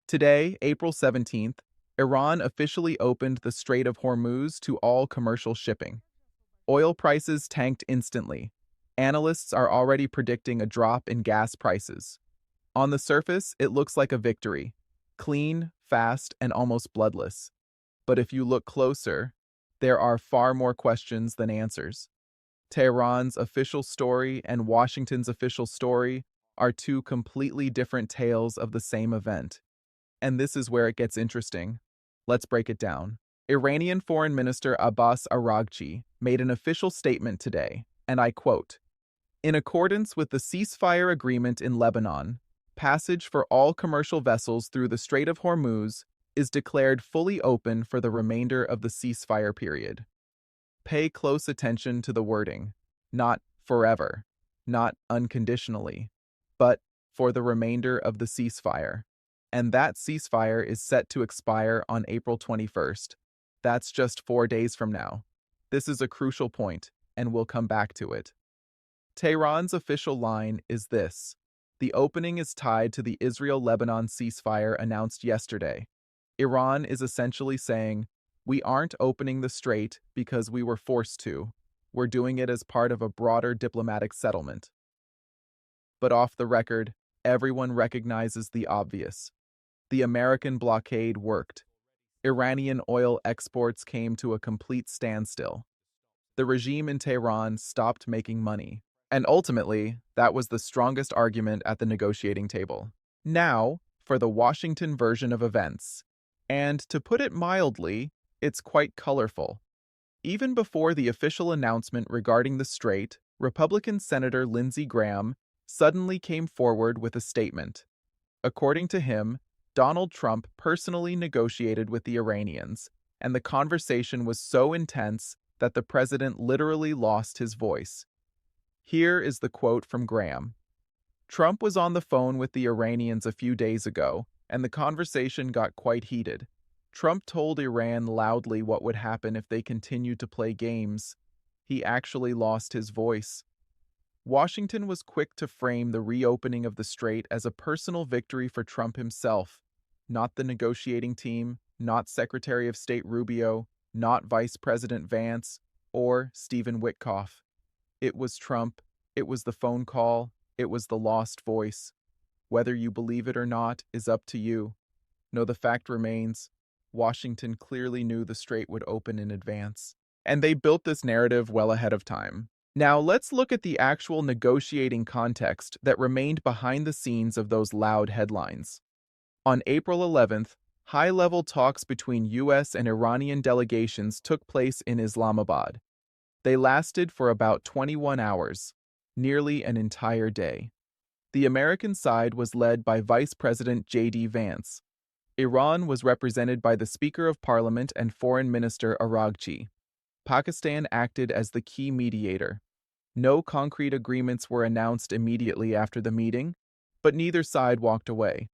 Today, April 17th, Iran officially opened the Strait of Hormuz to all commercial shipping. Oil prices tanked instantly. Analysts are already predicting a drop in gas prices. On the surface, it looks like a victory. Clean, fast, and almost bloodless. But if you look closer, there are far more questions than answers. Tehran's official story and Washington's official story are two completely different tales of the same event. And this is where it gets interesting. Let's break it down. Iranian Foreign Minister Abbas Araghchi made an official statement today, and I quote, "In accordance with the ceasefire agreement in Lebanon, passage for all commercial vessels through the Strait of Hormuz is declared fully open for the remainder of the ceasefire period." Pay close attention to the wording. Not forever, not unconditionally, but for the remainder of the ceasefire. And that ceasefire is set to expire on April 21st. That's just 4 days from now. This is a crucial point, and we'll come back to it. Tehran's official line is this: the opening is tied to the Israel-Lebanon ceasefire announced yesterday. Iran is essentially saying, we aren't opening the strait because we were forced to. We're doing it as part of a broader diplomatic settlement. But off the record, everyone recognizes the obvious. The American blockade worked. Iranian oil exports came to a complete standstill. The regime in Tehran stopped making money. And ultimately, that was the strongest argument at the negotiating table. Now, for the Washington version of events. And to put it mildly, it's quite colorful. Even before the official announcement regarding the strait, Republican Senator Lindsey Graham suddenly came forward with a statement. According to him, Donald Trump personally negotiated with the Iranians, and the conversation was so intense that the president literally lost his voice. Here is the quote from Graham. Trump was on the phone with the Iranians a few days ago, and the conversation got quite heated. Trump told Iran loudly what would happen if they continued to play games. He actually lost his voice. Washington was quick to frame the reopening of the strait as a personal victory for Trump himself, not the negotiating team, not Secretary of State Rubio, not Vice President Vance, or Stephen Witkoff. It was Trump, it was the phone call, it was the lost voice. Whether you believe it or not is up to you. No, the fact remains, Washington clearly knew the strait would open in advance. And they built this narrative well ahead of time. Now let's look at the actual negotiating context that remained behind the scenes of those loud headlines. On April 11th, high-level talks between U.S. and Iranian delegations took place in Islamabad. They lasted for about 21 hours, nearly an entire day. The American side was led by Vice President J.D. Vance. Iran was represented by the Speaker of Parliament and Foreign Minister Araghchi. Pakistan acted as the key mediator. No concrete agreements were announced immediately after the meeting, but neither side walked away.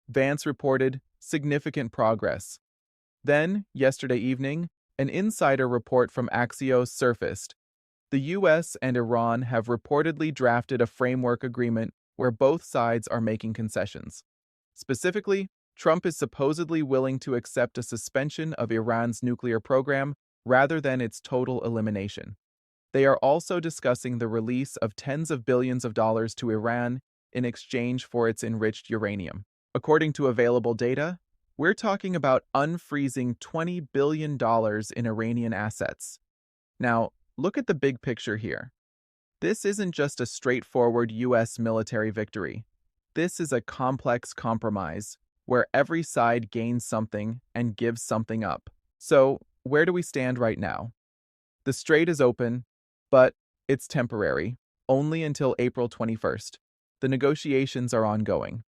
Vance reported significant progress. Then, yesterday evening, an insider report from Axios surfaced. The U.S. and Iran have reportedly drafted a framework agreement where both sides are making concessions. Specifically, Trump is supposedly willing to accept a suspension of Iran's nuclear program rather than its total elimination. They are also discussing the release of tens of billions of dollars to Iran in exchange for its enriched uranium. According to available data, we're talking about unfreezing $20 billion in Iranian assets. Now, look at the big picture here. This isn't just a straightforward U.S. military victory. This is a complex compromise where every side gains something and gives something up. So, where do we stand right now? The strait is open, but it's temporary, only until April 21st. The negotiations are ongoing.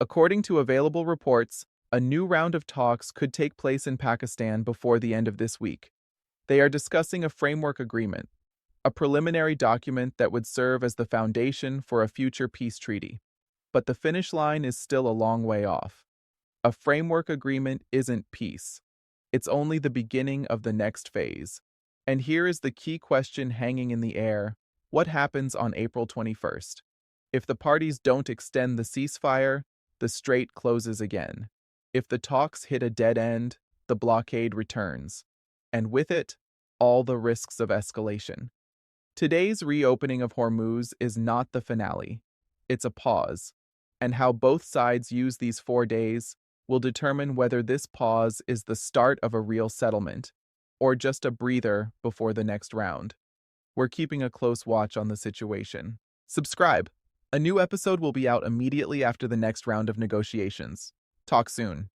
According to available reports, a new round of talks could take place in Pakistan before the end of this week. They are discussing a framework agreement, a preliminary document that would serve as the foundation for a future peace treaty. But the finish line is still a long way off. A framework agreement isn't peace. It's only the beginning of the next phase. And here is the key question hanging in the air. What happens on April 21st? If the parties don't extend the ceasefire, the strait closes again. If the talks hit a dead end, the blockade returns, and with it, all the risks of escalation. Today's reopening of Hormuz is not the finale. It's a pause, and how both sides use these 4 days will determine whether this pause is the start of a real settlement or just a breather before the next round. We're keeping a close watch on the situation. Subscribe. A new episode will be out immediately after the next round of negotiations. Talk soon.